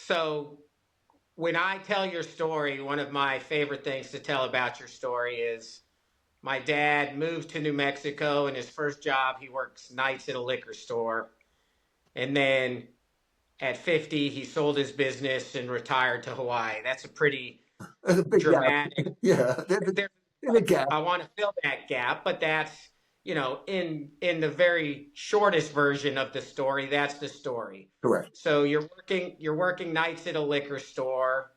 So when I tell your story, one of my favorite things to tell about your story is my dad moved to New Mexico, and his first job, he works nights at a liquor store. And then at 50, he sold his business and retired to Hawaii. That's a pretty There's a big gap. dramatic. Yeah, There, there's a gap. I want to fill that gap, but that's in the very shortest version of the story. That's the story. Correct. So you're working nights at a liquor store.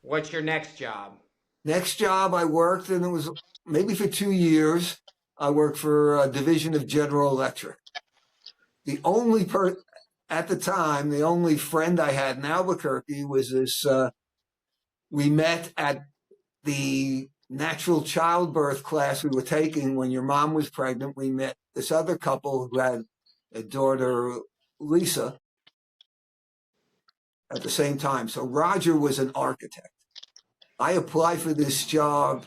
What's your next job? Next job I worked, and it was maybe for 2 years. I worked for a division of General Electric. The only at the time, the only friend I had in Albuquerque was this. We met at the natural childbirth class we were taking when your mom was pregnant. We met this other couple who had a daughter, Lisa, at the same time. So Roger was an architect. I applied for this job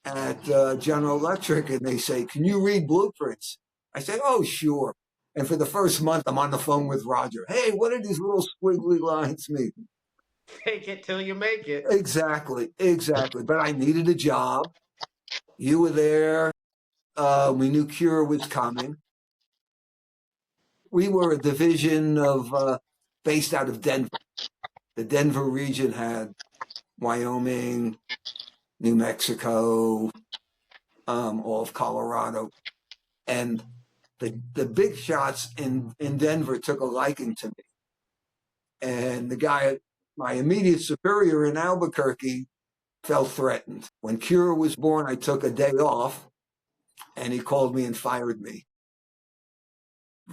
at General Electric, and they say, "Can you read blueprints?" I said, "Oh, sure." And for the first month, I'm on the phone with Roger. "Hey, what do these little squiggly lines mean?" Fake it till you make it. Exactly, exactly. But I needed a job. You were there. We knew Cure was coming. We were a division of based out of Denver. The Denver region had Wyoming, New Mexico, all of Colorado, and the big shots in Denver took a liking to me. And the guy, my immediate superior in Albuquerque, felt threatened. When Cure was born, I took a day off, and he called me and fired me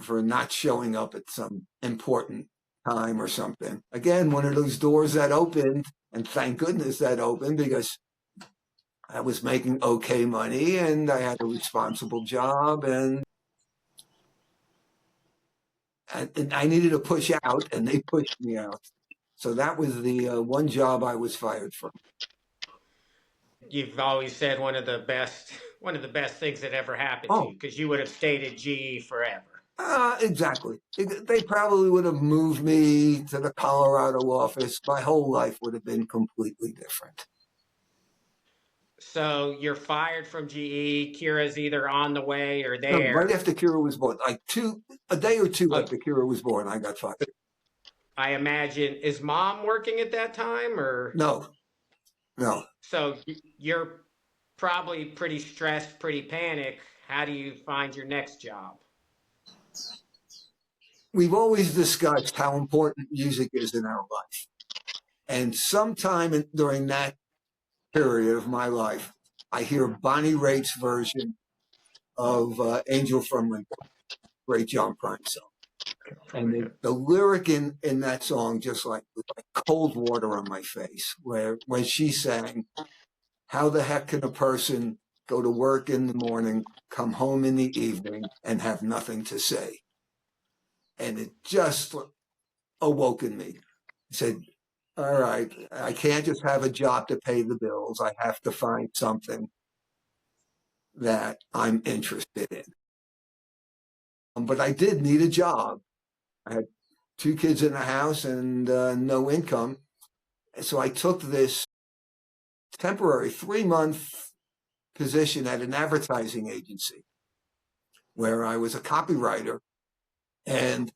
for not showing up at some important time or something. Again, one of those doors that opened, and thank goodness that opened, because I was making okay money and I had a responsible job, and I needed to push out, and they pushed me out. So that was the one job I was fired from. You've always said one of the best things that ever happened to Oh, you because you would have stayed at GE forever. exactly. They probably would have moved me to the Colorado office. My whole life would have been completely different. So you're fired from GE. Kira's either on the way or No, right there. after Kira was born, like a day or two Uh, after Kira was born, I got fired. I imagine, is mom working at that time, or No, no. so you're probably pretty stressed, pretty panicked. How do you find your next job? We've always discussed how important music is in our life. And sometime during that period of my life, I hear Bonnie Raitt's version of Angel from Lincoln, great John Prine song. And the lyric in that song just like cold water on my face, where when she sang, "How the heck can a person go to work in the morning, come home in the evening, and have nothing to say?" And it just awoke in me. I said, "All right, I can't just have a job to pay the bills. I have to find something that I'm interested in." But I did need a job. I had two kids in the house and no income. So I took this temporary 3-month position at an advertising agency where I was a copywriter. And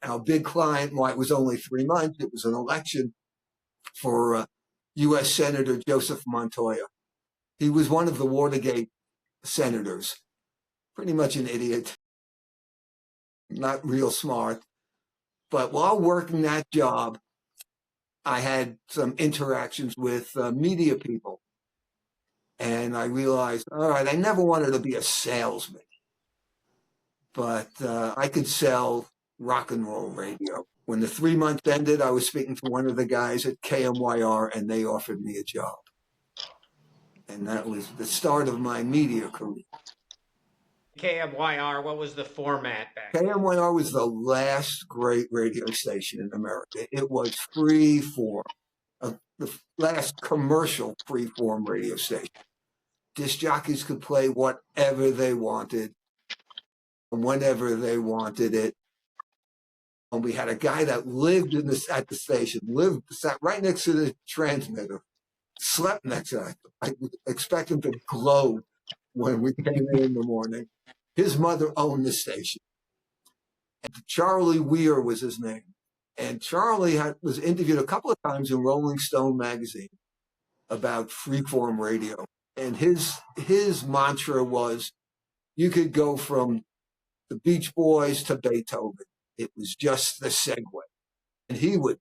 our big client, why it was only 3 months, it was an election for U.S. Senator Joseph Montoya. He was one of the Watergate senators, pretty much an idiot, not real smart. But while working that job, I had some interactions with media people. And I realized, all right, I never wanted to be a salesman, but I could sell rock and roll radio. When the 3 months ended, I was speaking to one of the guys at KMYR, and they offered me a job. And that was the start of my media career. KMYR, what was the format back then? KMYR was the last great radio station in America. It was free form, the last commercial free form radio station. Disc jockeys could play whatever they wanted, whenever they wanted it. And we had a guy that lived at the station, sat right next to the transmitter, slept next to it. I would expect him to glow when we came in the morning. His mother owned the station. And Charlie Weir was his name. And Charlie was interviewed a couple of times in Rolling Stone magazine about freeform radio. And his mantra was, you could go from the Beach Boys to Beethoven. It was just the segue. And he would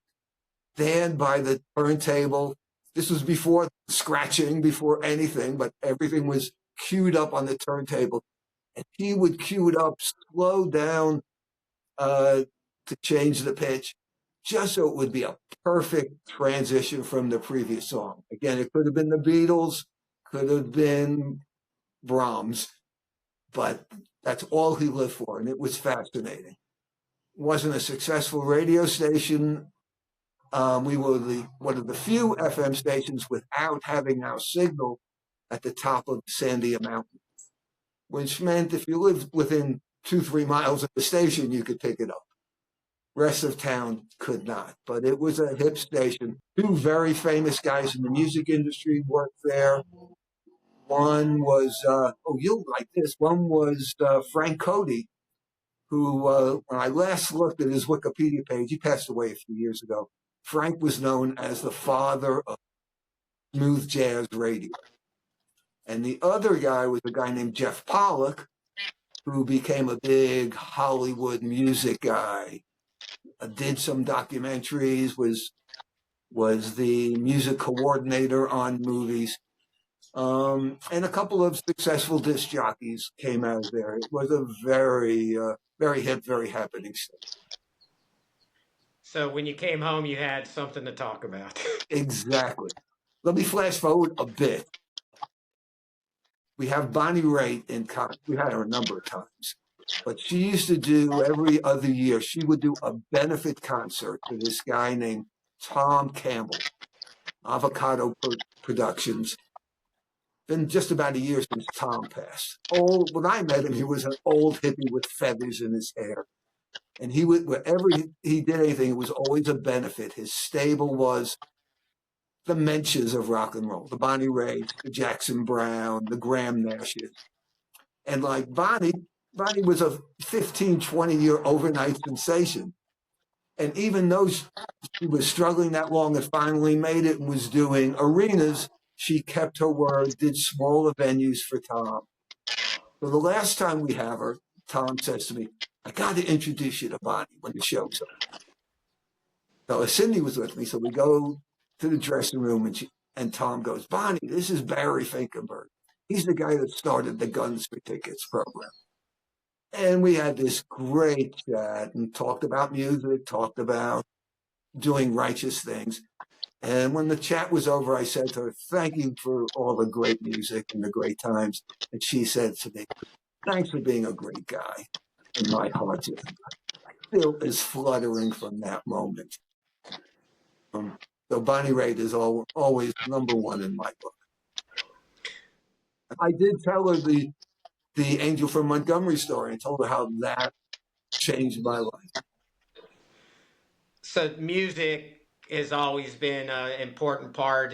stand by the turntable. This was before scratching, before anything, but everything was queued up on the turntable. And he would cue it up, slow down to change the pitch, just so it would be a perfect transition from the previous song. Again, it could have been the Beatles, could have been Brahms, but that's all he lived for, and it was fascinating. It wasn't a successful radio station. We were one of the few FM stations without having our signal at the top of Sandia Mountain, which meant if you lived within 2-3 miles of the station, you could pick it up. Rest of town could not, but it was a hip station. Two very famous guys in the music industry worked there. One was, you'll like this. One was Frank Cody, who, when I last looked at his Wikipedia page, he passed away a few years ago. Frank was known as the father of smooth jazz radio. And the other guy was a guy named Jeff Pollock, who became a big Hollywood music guy. Did some documentaries, was the music coordinator on movies. And a couple of successful disc jockeys came out of there. It was a very, very hip, very happening stuff. So when you came home, you had something to talk about. Exactly. Let me flash forward a bit. We have Bonnie Raitt in concert. We had her a number of times. But she used to do every other year, she would do a benefit concert for this guy named Tom Campbell, Avocado Productions. Been just about a year since Tom passed. When I met him, he was an old hippie with feathers in his hair. And he would, wherever he did anything, it was always a benefit. His stable was the Mensches of rock and roll, the Bonnie Raitt, the Jackson Browne, the Graham Nashes. And like Bonnie was a 15, 20-year overnight sensation. And even though she was struggling that long and finally made it and was doing arenas, she kept her word, did smaller venues for Tom. So the last time we have her, Tom says to me, I got to introduce you to Bonnie when the show's up. So Cindy was with me, so we go to the dressing room and Tom goes, Bonnie, this is Barry Finkenberg. He's the guy that started the Guns for Tickets program. And we had this great chat and talked about music, talked about doing righteous things. And when the chat was over, I said to her, thank you for all the great music and the great times. And she said to me, thanks for being a great guy. And my heart just still is fluttering from that moment. So Bonnie Raitt is always number one in my book. I did tell her the Angel from Montgomery story and told her how that changed my life. So music has always been an important part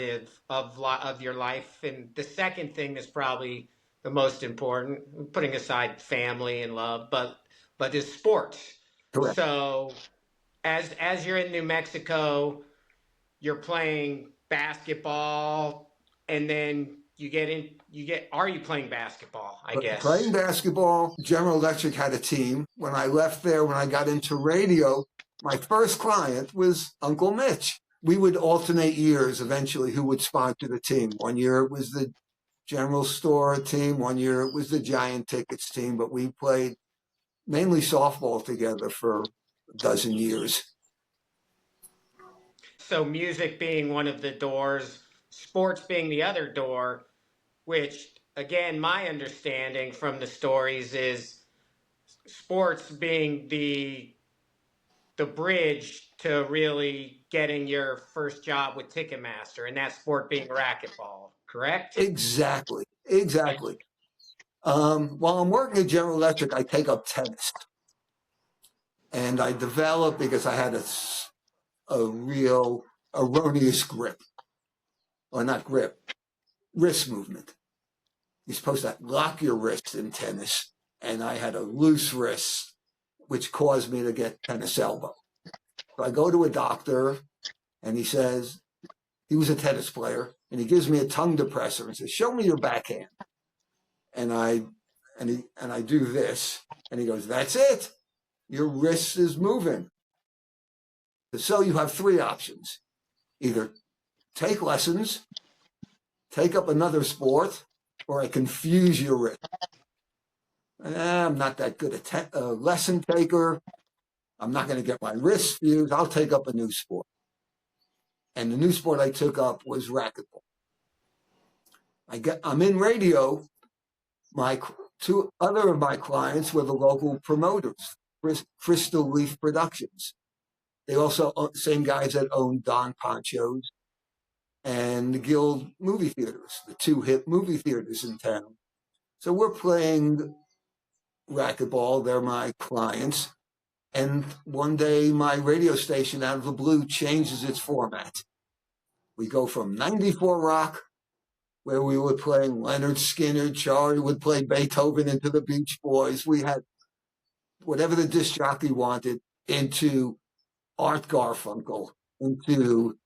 of your life, and the second thing that's probably the most important, putting aside family and love, but is sports. Correct. So as you're in New Mexico, you're playing basketball, and then are you playing basketball, I But guess? playing basketball, General Electric had a team. When I left there, when I got into radio, my first client was Uncle Mitch. We would alternate years eventually who would sponsor the team. One year it was the General Store team, one year it was the Giant Tickets team, but we played mainly softball together for a dozen years. So music being one of the doors, sports being the other door, which again, my understanding from the stories is sports being the bridge to really getting your first job with Ticketmaster, and that sport being racquetball, correct? Exactly. While I'm working at General Electric, I take up tennis. And I developed, because I had a real erroneous grip, or not grip, wrist movement. You're supposed to lock your wrist in tennis, and I had a loose wrist, which caused me to get tennis elbow. So I go to a doctor, and he says, he was a tennis player, and he gives me a tongue depressor and says, "Show me your backhand." And I do this, and he goes, "That's it. Your wrist is moving." So you have three options: either take lessons, take up another sport, or I confuse your wrist. I'm not that good a lesson taker. I'm not going to get my wrist fused. I'll take up a new sport. And the new sport I took up was racquetball. I'm in radio. My two other of my clients were the local promoters, Crystal Leaf Productions. They also same guys that own Don Poncho's and the Guild movie theaters, the two hit movie theaters in town. So we're playing racquetball. They're my clients. And one day my radio station out of the blue changes its format. We go from 94 rock, where we were playing Leonard Skinner, Charlie would play Beethoven, into the Beach Boys. We had whatever the disc jockey wanted, into Art Garfunkel, into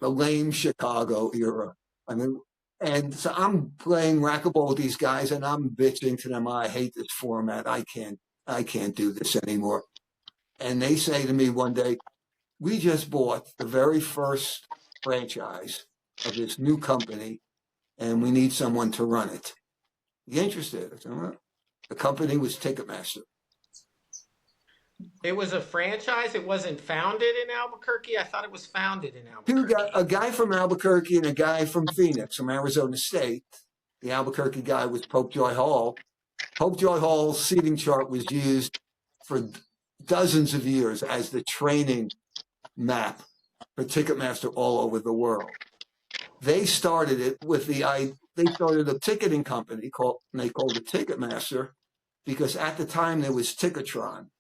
the lame Chicago era. I mean, and so I'm playing racquetball with these guys, and I'm bitching to them, "I hate this format. I can't do this anymore." And they say to me one day, "We just bought the very first franchise of this new company, and we need someone to run it. You interested?" I said, "Well," the company was Ticketmaster. It was a franchise. It wasn't founded in Albuquerque. I thought it was founded in Albuquerque. A guy from Albuquerque and a guy from Phoenix, from Arizona State. The Albuquerque guy was Pope Joy Hall. Pope Joy Hall's seating chart was used for dozens of years as the training map for Ticketmaster all over the world. They started it with they started a ticketing company they called it Ticketmaster, because at the time there was Ticketron,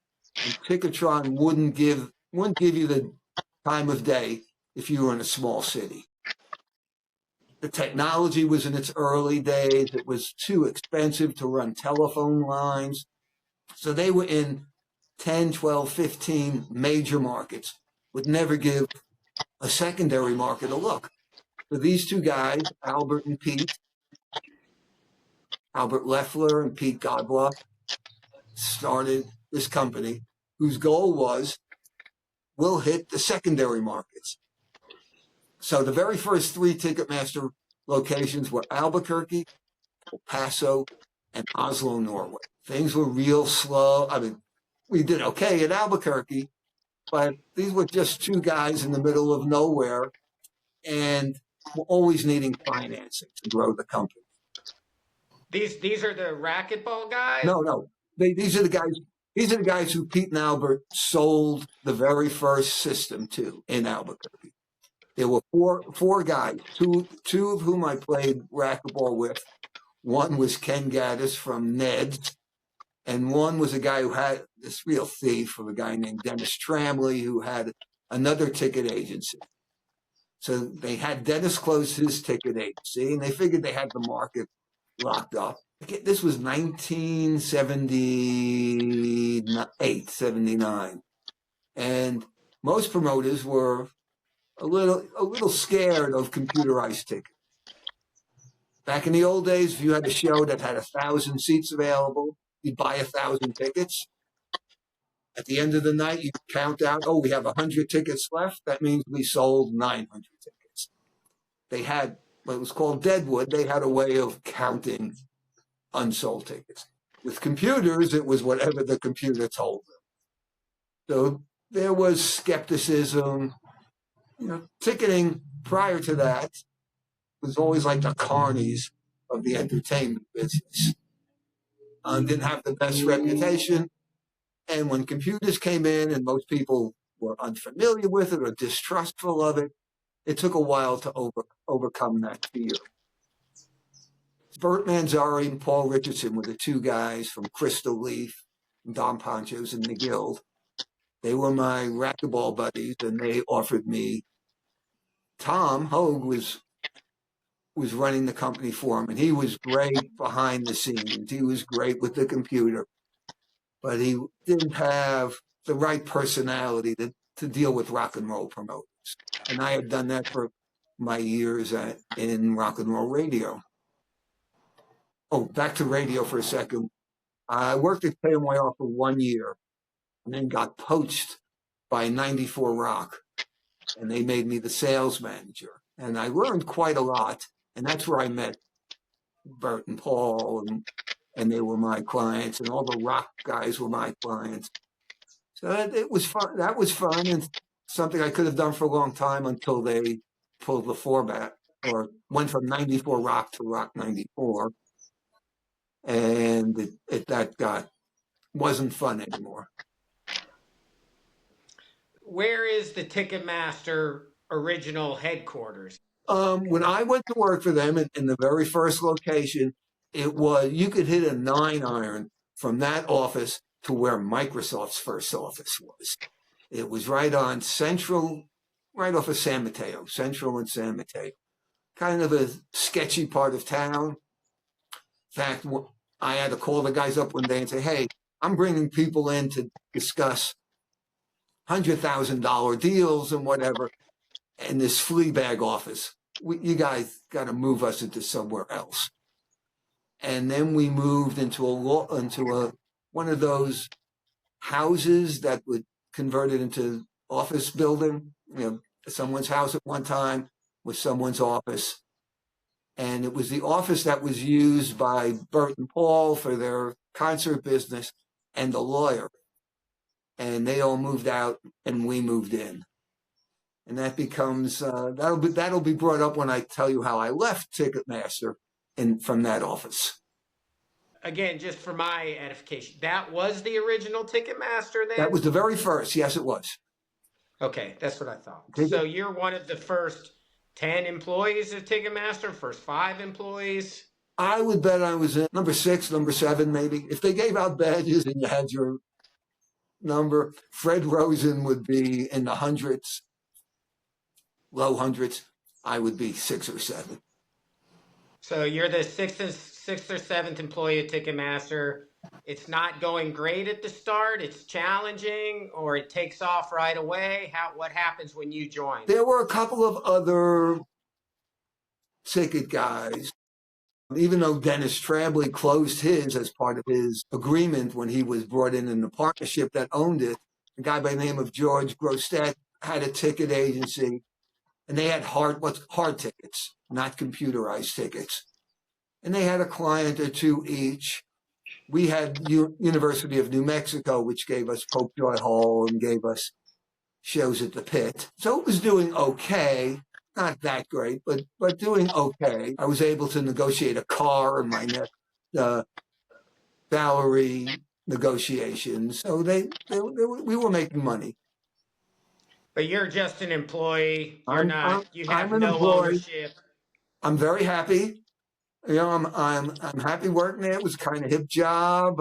and Ticketron wouldn't give you the time of day if you were in a small city. The technology was in its early days. It was too expensive to run telephone lines. So they were in 10, 12, 15 major markets, would never give a secondary market a look. So these two guys, Albert Leffler and Pete Godblock, started this company whose goal was, we'll hit the secondary markets. So the very first three Ticketmaster locations were Albuquerque, El Paso, and Oslo, Norway. Things were real slow. I mean, we did okay at Albuquerque, but these were just two guys in the middle of nowhere, and we're always needing financing to grow the company. These are the racquetball guys. No. These are the guys. These are the guys who Pete and Albert sold the very first system to in Albuquerque. There were four guys, two of whom I played racquetball with. One was Ken Gaddis from Ned's, and one was a guy who had this real thief of a guy named Dennis Tramley, who had another ticket agency. So they had Dennis close his ticket agency, and they figured they had the market locked up. This was 1978, 79. And most promoters were a little scared of computerized tickets. Back in the old days, if you had a show that had 1,000 seats available, you'd buy 1,000 tickets. At the end of the night, you count out, we have 100 tickets left. That means we sold 900 tickets. They had what was called Deadwood. They had a way of counting unsold tickets. With computers, it was whatever the computer told them. So there was skepticism. Ticketing prior to that was always like the carnies of the entertainment business. Didn't have the best reputation. And when computers came in and most people were unfamiliar with it or distrustful of it, it took a while to overcome that fear. Bert Manzari and Paul Richardson were the two guys from Crystal Leaf. Don Ponchos in the Guild. They were my racquetball buddies, and they offered me. Tom Hogue was running the company for him, and he was great behind the scenes. He was great with the computer, but he didn't have the right personality to deal with rock and roll promoters. And I had done that for my years in rock and roll radio. Oh, back to radio for a second. I worked at KMYR for 1 year and then got poached by 94 Rock, and they made me the sales manager. And I learned quite a lot, and that's where I met Bert and Paul, and they were my clients, and all the rock guys were my clients. So it was fun. That was fun, and something I could have done for a long time until they pulled the format or went from 94 Rock to Rock 94, and that wasn't fun anymore. Where is the Ticketmaster original headquarters? When I went to work for them in the very first location, it was you could hit a 9-iron from that office to where Microsoft's first office was. It was right on Central, right off of San Mateo, Central and San Mateo. Kind of a sketchy part of town. In fact, I had to call the guys up one day and say, hey, I'm bringing people in to discuss $100,000 deals and whatever in this flea bag office. You guys got to move us into somewhere else. And then we moved into one of those houses that would convert it into office building. Someone's house at one time was someone's office. And it was the office that was used by Bert and Paul for their concert business and the lawyer. And they all moved out and we moved in. And that becomes, that'll be brought up when I tell you how I left Ticketmaster from that office. Again, just for my edification, that was the original Ticketmaster then? That was the very first. Yes, it was. Okay, that's what I thought. So you're one of the first 10 employees of Ticketmaster, first 5 employees? I would bet I was in number 6, number 7, maybe. If they gave out badges and you had your number, Fred Rosen would be in the hundreds, low hundreds. I would be 6 or 7. So you're the sixth or seventh employee at Ticketmaster. It's not going great at the start. It's challenging, or it takes off right away. What happens when you join? There were a couple of other ticket guys. Even though Dennis Trabley closed his as part of his agreement when he was brought in the partnership that owned it, a guy by the name of George Grostet had a ticket agency, and they had hard tickets, not computerized tickets. And they had a client or two each. We had University of New Mexico, which gave us Popejoy Hall and gave us shows at the Pit. So it was doing okay. Not that great, but doing okay. I was able to negotiate a car in my next salary negotiations. So we were making money. But you're just an employee. You have an no employee. ownership. I'm very happy. I'm happy working there. It was kind of hip job.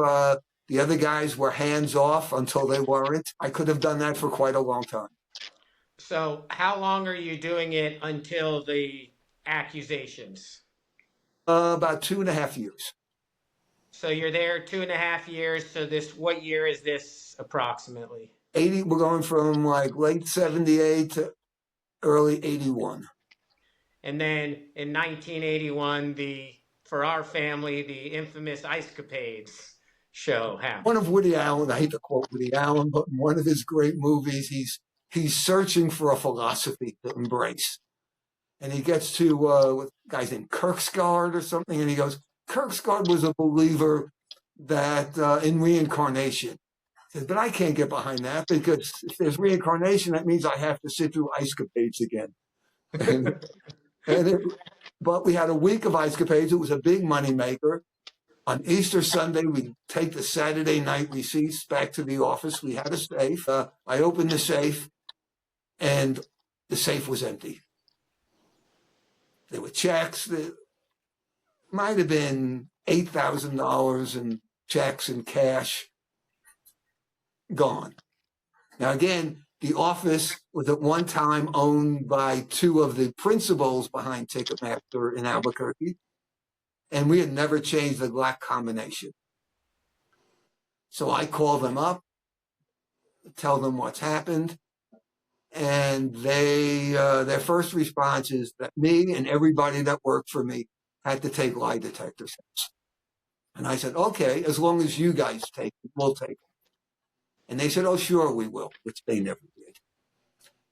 The other guys were hands off until they weren't. I could have done that for quite a long time. So how long are you doing it until the accusations? About 2.5 years. So you're there 2.5 years. So what year is this approximately? 80. We're going from like late 78 to early 81. And then in 1981, for our family, the infamous Ice Capades show happened. One of Woody Allen, I hate to quote Woody Allen, but in one of his great movies, he's searching for a philosophy to embrace. And he gets to a guy's named Kierkegaard or something, and he goes, Kierkegaard was a believer that in reincarnation. He says, but I can't get behind that, because if there's reincarnation, that means I have to sit through Ice Capades again. But we had a week of Ice Capades. It was a big moneymaker. On Easter Sunday, we take the Saturday night receipts back to the office. We had a safe. I opened the safe, and the safe was empty. There were checks. There might have been $8,000 in checks and cash. gone. Now, again, the office was at one time owned by two of the principals behind Ticketmaster in Albuquerque, and we had never changed the black combination. So I call them up, tell them what's happened, and their first response is that me and everybody that worked for me had to take lie detector tests. And I said, okay, as long as you guys take it, we'll take it. And they said, oh, sure, we will, which they never did.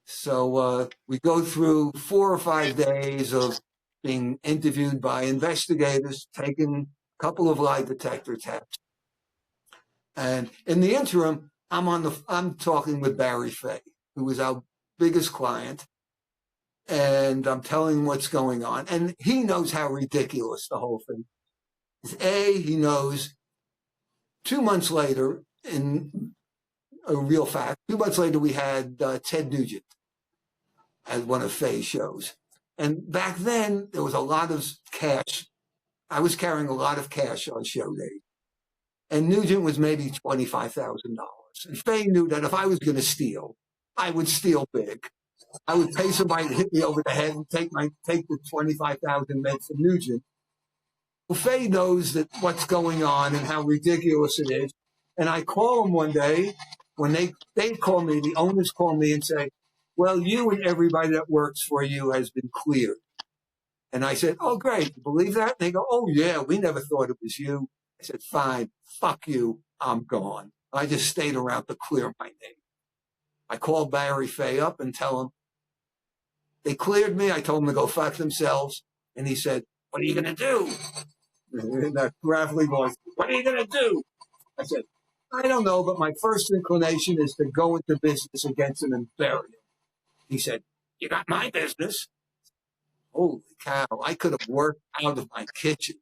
So we go through 4 or 5 days of being interviewed by investigators, taking a couple of lie detector tests. And in the interim, I'm talking with Barry Fay, who was our biggest client, and I'm telling him what's going on. And he knows how ridiculous the whole thing is. He knows 2 months later, in a real fact, 2 months later, we had Ted Nugent as one of Fay's shows. And back then, there was a lot of cash. I was carrying a lot of cash on show day. And Nugent was maybe $25,000. And Fay knew that if I was going to steal, I would steal big. I would pay somebody to hit me over the head and take the 25,000 men from Nugent. Well, Fay knows that what's going on and how ridiculous it is. And I call him one day when they call me, the owners call me and say, well, you and everybody that works for you has been cleared. And I said, oh, great. You believe that? And they go, oh, yeah, we never thought it was you. I said, fine, fuck you. I'm gone. I just stayed around to clear my name. I called Barry Fay up and tell him they cleared me. I told them to go fuck themselves. And he said, what are you going to do? In that gravelly voice, what are you going to do? I said, I don't know, but my first inclination is to go into business against him and bury him. He said, you got my business? Holy cow, I could have worked out of my kitchen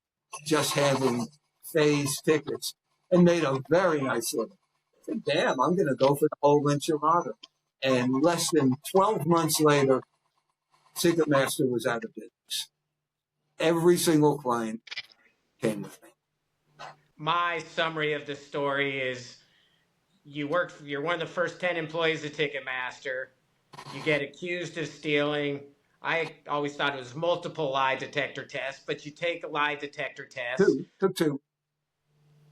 just having Fay's tickets and made a very nice living. I said, damn, I'm going to go for the whole enchilada. And less than 12 months later, Ticketmaster was out of business. Every single client came with me. My summary of the story is you're one of the first 10 employees of Ticketmaster. You get accused of stealing. I always thought it was multiple lie detector tests, but you take a lie detector test. Took two.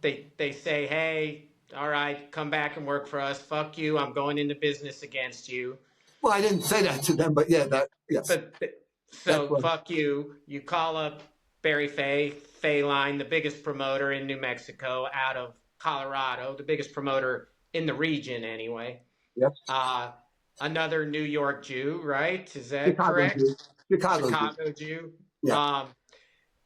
They say, hey, all right, come back and work for us. Fuck you. I'm going into business against you. Well, I didn't say that to them, but yeah, yes. But That's so what, fuck you. You call up Barry Fay Line, the biggest promoter in New Mexico out of Colorado, the biggest promoter in the region anyway. yep. Another New York Jew, right? Is that Chicago correct? Jew. Chicago Jew. Yeah.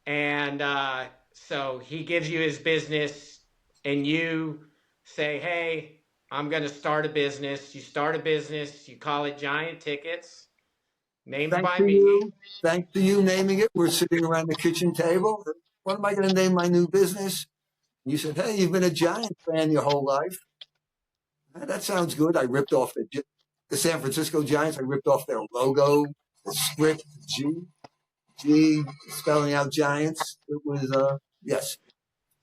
And so he gives you his business, and you say, hey, I'm going to start a business. You start a business. You call it Giant Tickets. Named Thanks by to me. you. Thanks to you naming it. We're sitting around the kitchen table. What am I going to name my new business? You said, hey, you've been a Giant fan your whole life. That sounds good. I ripped off the San Francisco Giants. I ripped off their logo, the script, G, spelling out Giants. It was, yes.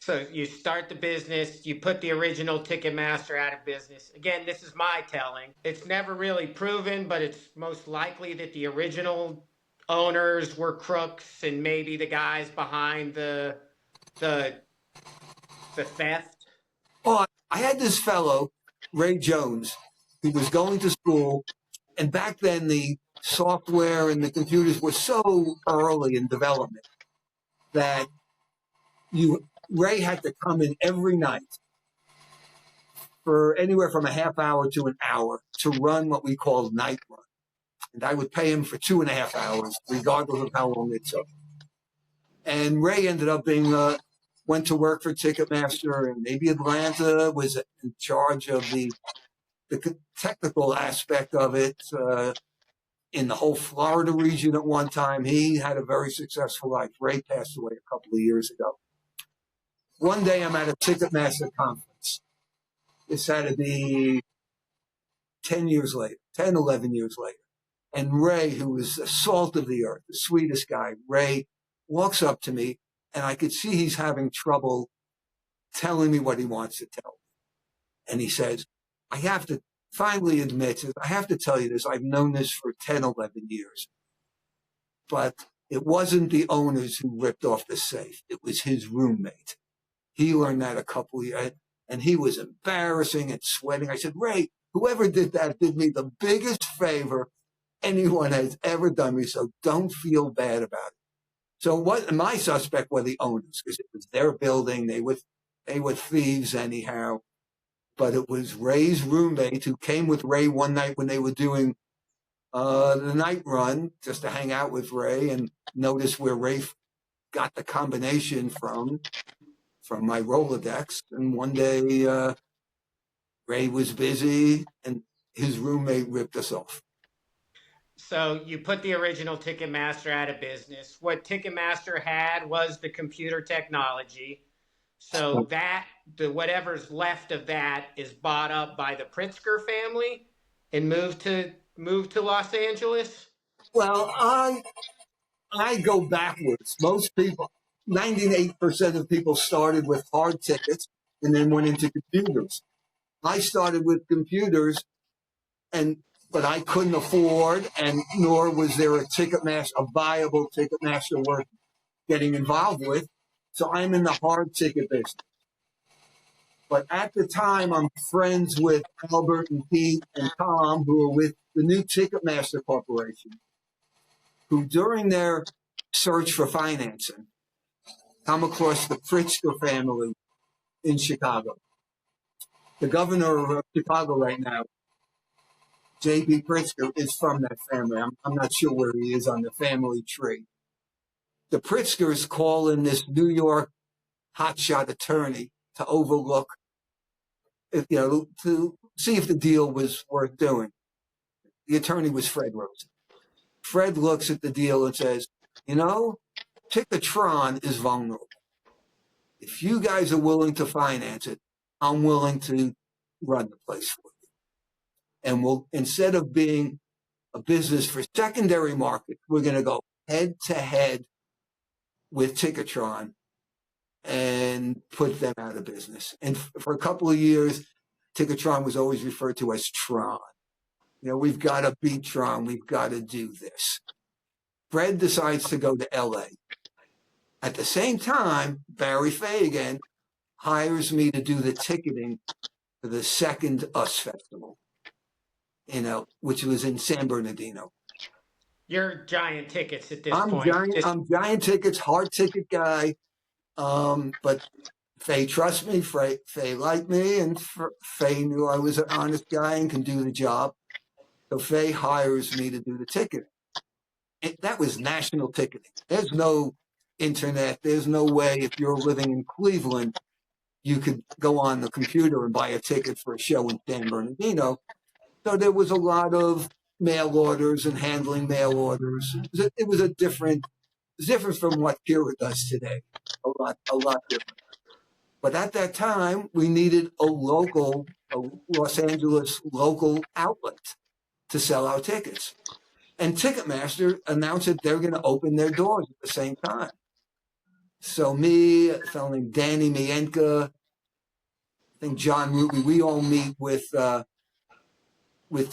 So you start the business, you put the original Ticketmaster out of business. Again, this is my telling. It's never really proven, but it's most likely that the original owners were crooks and maybe the guys behind the theft. Oh, I had this fellow, Ray Jones, who was going to school, and back then the software and the computers were so early in development that Ray had to come in every night for anywhere from a half hour to an hour to run what we called night run. And I would pay him for 2.5 hours, regardless of how long it took. And Ray ended up went to work for Ticketmaster, and maybe Atlanta was in charge of the technical aspect of it. In the whole Florida region at one time, he had a very successful life. Ray passed away a couple of years ago. One day I'm at a Ticketmaster conference. This had to be 10 years later, 10, 11 years later. And Ray, who was the salt of the earth, the sweetest guy, Ray walks up to me, and I could see he's having trouble telling me what he wants to tell me. And he says, I have to finally admit it. I have to tell you this. I've known this for 10, 11 years, but it wasn't the owners who ripped off the safe. It was his roommate. He learned that a couple of years, and he was embarrassing and sweating. I said, Ray, whoever did that did me the biggest favor anyone has ever done me. So don't feel bad about it. So what my suspect were the owners because it was their building. They were thieves anyhow. But it was Ray's roommate who came with Ray one night when they were doing the night run just to hang out with Ray and notice where Ray got the combination from my Rolodex. And one day Ray was busy and his roommate ripped us off. So you put the original Ticketmaster out of business. What Ticketmaster had was the computer technology. So that the whatever's left of that is bought up by the Pritzker family and moved to Los Angeles. Well, I go backwards. Most people, 98% of people started with hard tickets and then went into computers. I started with computers and but I couldn't afford and nor was there a viable Ticketmaster worth getting involved with. So I'm in the hard ticket business. But at the time I'm friends with Albert and Pete and Tom who are with the new Ticketmaster Corporation, who during their search for financing come across the Pritzker family in Chicago. The governor of Chicago right now, J.B. Pritzker, is from that family. I'm not sure where he is on the family tree. The Pritzkers call in this New York hotshot attorney to overlook, to see if the deal was worth doing. The attorney was Fred Rosen. Fred looks at the deal and says, Ticketron is vulnerable. If you guys are willing to finance it, I'm willing to run the place for you. And we'll, instead of being a business for secondary market, we're going to go head to head with Ticketron and put them out of business. And for a couple of years, Ticketron was always referred to as Tron. We've got to beat Tron. We've got to do this. Fred decides to go to LA. At the same time, Barry Fay again hires me to do the ticketing for the second US Festival, which was in San Bernardino. You're giant tickets at this I'm point. giant. I'm giant tickets, hard ticket guy. But Fay trusts me. Fay liked me, and Fay knew I was an honest guy and can do the job. So Fay hires me to do the ticketing. That was national ticketing. There's no internet. There's no way if you're living in Cleveland, you could go on the computer and buy a ticket for a show in San Bernardino. So there was a lot of mail orders and handling mail orders. It was different from what Kira does today. A lot different. But at that time, we needed a Los Angeles local outlet to sell our tickets. And Ticketmaster announced that they're going to open their doors at the same time. So me, a fellow named Danny Mienka, I think John Ruby, we all meet with Fred and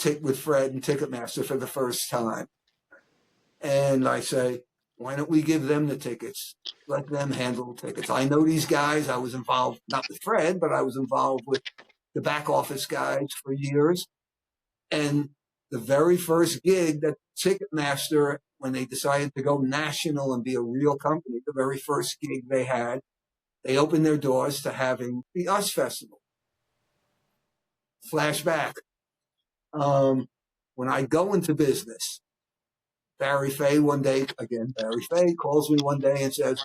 Ticketmaster for the first time. And I say, why don't we give them the tickets? Let them handle the tickets. I know these guys. I was involved, not with Fred, but I was involved with the back office guys for years. And the very first gig that Ticketmaster, when they decided to go national and be a real company, the very first gig they had, they opened their doors to having the US Festival. Flashback. When I go into business, Barry Fay calls me one day and says,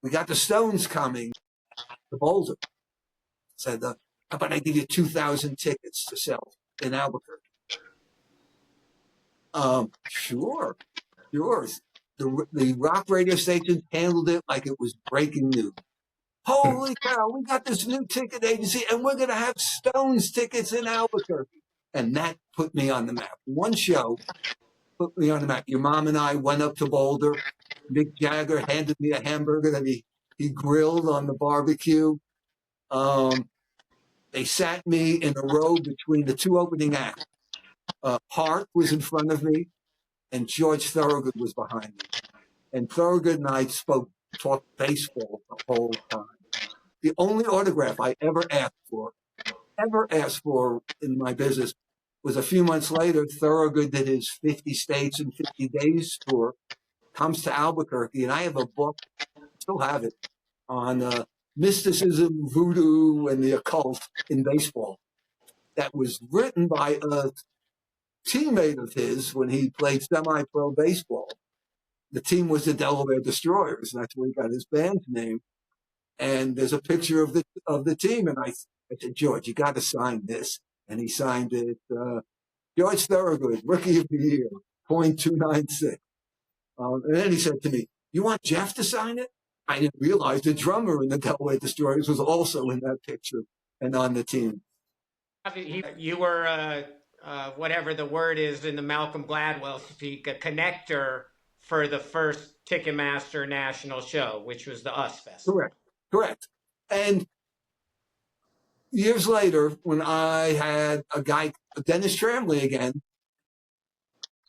we got the Stones coming to Boulder. Said, how about I give you 2,000 tickets to sell in Albuquerque? Sure. The rock radio station handled it like it was breaking news. Holy cow, we got this new ticket agency and we're going to have Stones tickets in Albuquerque. And that put me on the map. One show put me on the map. Your mom and I went up to Boulder. Mick Jagger handed me a hamburger that he grilled on the barbecue. They sat me in a row between the two opening acts. Hart was in front of me, and George Thorogood was behind me. And Thorogood and I talked baseball the whole time. The only autograph I ever asked for in my business was a few months later. Thorogood did his 50 states in 50 days tour, comes to Albuquerque, and I have a book, still have it, on mysticism, voodoo, and the occult in baseball that was written by a teammate of his when he played semi-pro baseball. The team was the Delaware Destroyers, and that's where he got his band's name. And there's a picture of the team, and I said, George, you got to sign this, and he signed it. George Thorogood, Rookie of the Year, .296. And then he said to me, "You want Jeff to sign it?" I didn't realize the drummer in the Delaware Destroyers was also in that picture and on the team. You were whatever the word is in the Malcolm Gladwell speak, a connector for the first Ticketmaster national show, which was the US Festival. Correct. And years later, when I had a guy, Dennis Tramley again,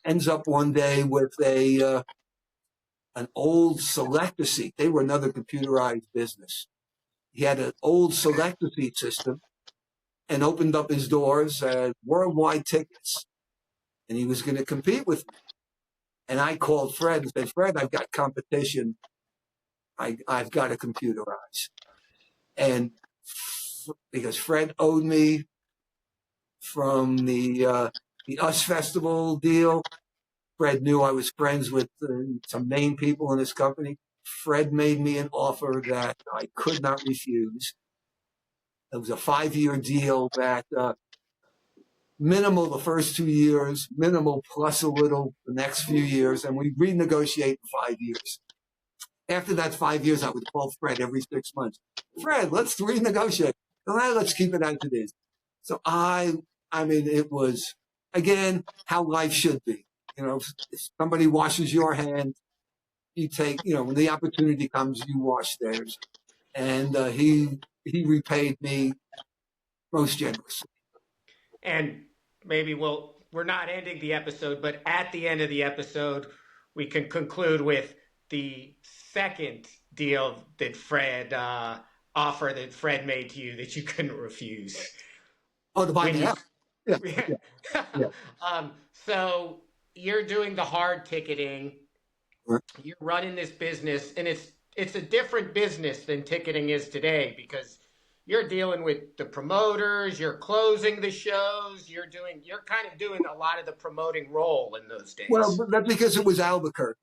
ends up one day with an old selector seat. They were another computerized business. He had an old selector seat system and opened up his doors at Worldwide Tickets. And he was going to compete with me. And I called Fred and said, Fred, I've got competition. I've got to computerize. And because Fred owed me from the US Festival deal, Fred knew I was friends with some main people in his company. Fred made me an offer that I could not refuse. It was a 5-year deal that minimal the first 2 years, minimal plus a little the next few years, and we renegotiate in 5 years. After that 5 years, I would call Fred every 6 months. Fred, let's renegotiate. Let's keep it as it is. So I mean, it was, again, how life should be. You know, if somebody washes your hand, you take, you know, when the opportunity comes, you wash theirs. And he repaid me most generously. And maybe we're not ending the episode, but at the end of the episode, we can conclude with the second deal that Fred offer that Fred made to you that you couldn't refuse. Oh, to buy me out. Yeah. So you're doing the hard ticketing. Right. You're running this business, and it's a different business than ticketing is today because you're dealing with the promoters, you're closing the shows, you're kind of doing a lot of the promoting role in those days. Well, that's because it was Albuquerque.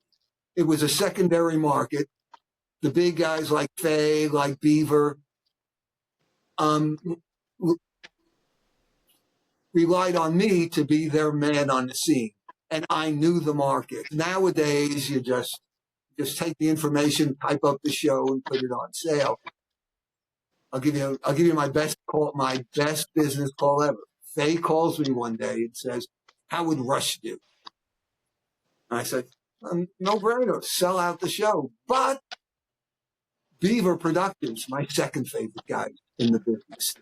It was a secondary market. The big guys like Faye, like Beaver, relied on me to be their man on the scene. And I knew the market. Nowadays, you just take the information, type up the show, and put it on sale. I'll give you my best business call ever. Faye calls me one day and says, "How would Rush do?" And I said, "No brainer, sell out the show." But Beaver Productions, my second favorite guy in the business.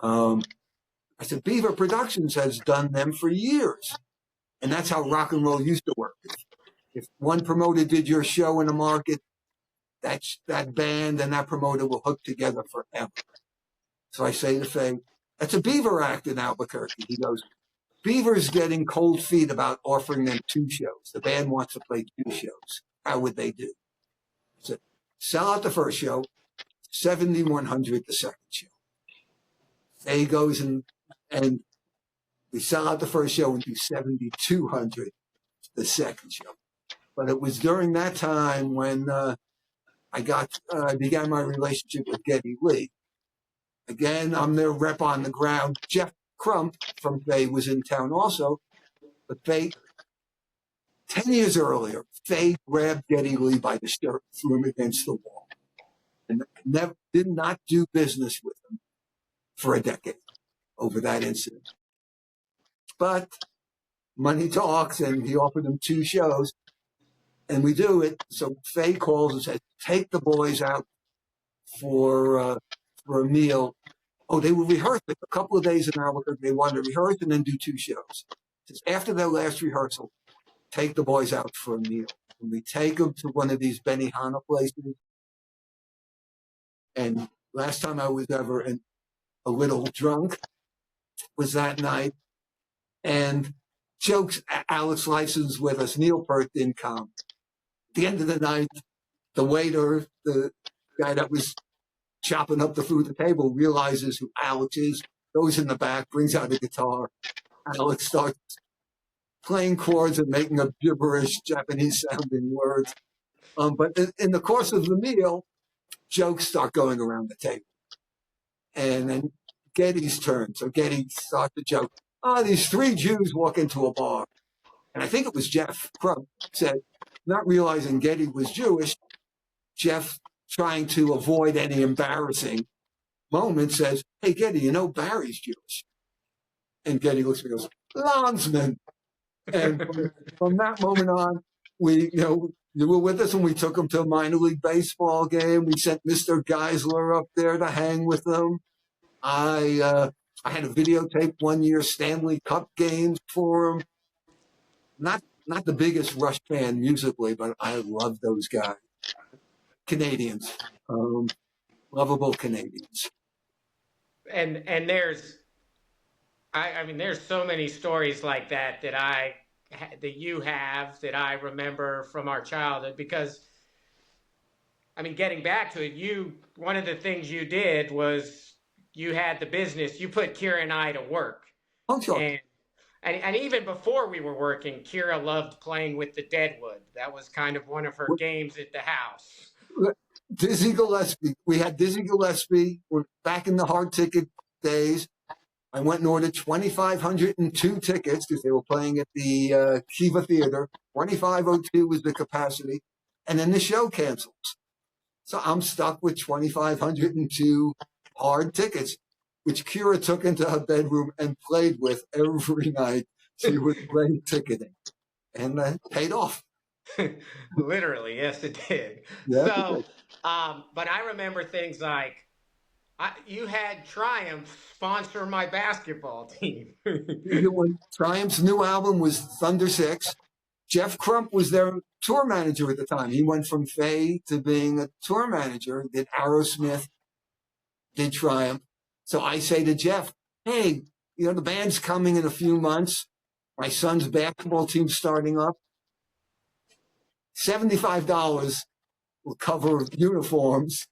I said, Beaver Productions has done them for years. And that's how rock and roll used to work. If one promoter did your show in the market, that band and that promoter will hook together forever. So I say to Faye, "That's a Beaver act in Albuquerque." He goes, "Beaver's getting cold feet about offering them 2 shows. The band wants to play 2 shows. How would they do?" I said, "Sell out the first show, 7,100 the second show." Faye goes and we sell out the first show and do 7,200 the second show. But it was during that time when I began my relationship with Geddy Lee. Again, I'm their rep on the ground. Jeff Crump from Faye was in town also. But Faye, 10 years earlier, Faye grabbed Geddy Lee by the shirt, threw him against the wall, and did not do business with him for a decade over that incident. But money talks, and he offered him 2 shows, and we do it. So Faye calls and says, "Take the boys out for a meal Oh, they were rehearsing a couple of days in Albuquerque. They wanted to rehearse and then do 2 shows. Says, after their last rehearsal, take the boys out for a meal. And we take them to one of these Benihana places. And last time I was ever a little drunk was that night. And jokes, Alex Lyson's with us. Neil Peart didn't come. At the end of the night, the waiter, the guy that was chopping up the food at the table, realizes who Alex is, goes in the back, brings out a guitar. Alex starts playing chords and making a gibberish Japanese sounding words. But in the course of the meal, jokes start going around the table. And then Getty's turn. So Getty starts a joke. These 3 Jews walk into a bar. And I think it was Jeff Crump said, not realizing Getty was Jewish, Jeff, trying to avoid any embarrassing moment, says, hey, Getty, you know Barry's Jewish. And Getty looks at me and goes, Landsman. And from that moment on, you were with us when we took him to a minor league baseball game. We sent Mr. Geisler up there to hang with them. I had a videotape one year Stanley Cup games for him. Not the biggest Rush fan musically, but I love those guys. Canadians, lovable Canadians. And there's, I mean, there's so many stories like that that you have that I remember from our childhood. Because, I mean, getting back to it, one of the things you did was you had the business. You put Kira and I to work, Oh, sure. and even before we were working, Kira loved playing with the Deadwood. That was kind of one of her games at the house. Dizzy Gillespie. We had Dizzy Gillespie. We're back in the hard ticket days. I went and ordered 2,502 tickets because they were playing at the Kiva Theater. 2,502 was the capacity. And then the show cancels. So I'm stuck with 2,502 hard tickets, which Kira took into her bedroom and played with every night. She would play ticketing. And paid off. Literally, yes, it did. Yeah, So, but I remember things like you had Triumph sponsor my basketball team. when Triumph's new album was Thunder 6, Jeff Crump was their tour manager at the time. He went from Faye to being a tour manager, did Aerosmith, did Triumph. So I say to Jeff, hey, the band's coming in a few months. My son's basketball team's starting up. $75 will cover uniforms,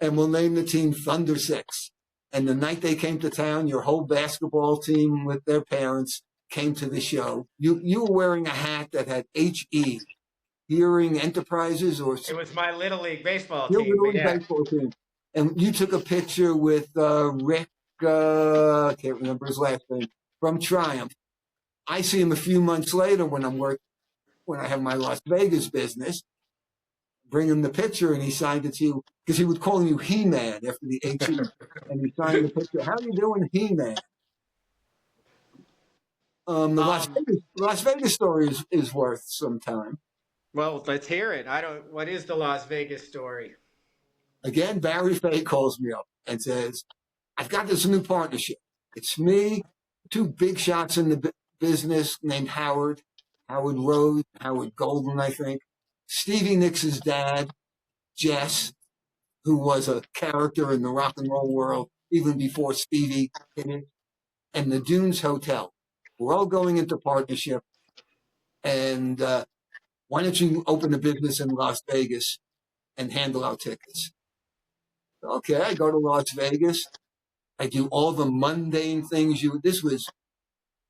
and we'll name the team Thunder 6. And the night they came to town, your whole basketball team with their parents came to the show. You were wearing a hat that had HE, Hearing Enterprises, or it was my Little League baseball your team. Little League Yeah. baseball team. And you took a picture with Rick, I can't remember his last name, from Triumph. I see him a few months later when I have my Las Vegas business. Bring him the picture, and he signed it to you because he was calling you He-Man after the HE, and he signed the picture. How you doing, He-Man? The Las Vegas story is worth some time. Well, let's hear it. What is the Las Vegas story? Again, Barry Fay calls me up and says, I've got this new partnership. It's me, 2 big shots in the business named Howard Rose, Howard Golden, I think. Stevie Nicks' dad, Jess, who was a character in the rock and roll world even before Stevie hit it, and the Dunes Hotel. We're all going into partnership. And why don't you open a business in Las Vegas and handle our tickets? Okay, I go to Las Vegas. I do all the mundane things. This was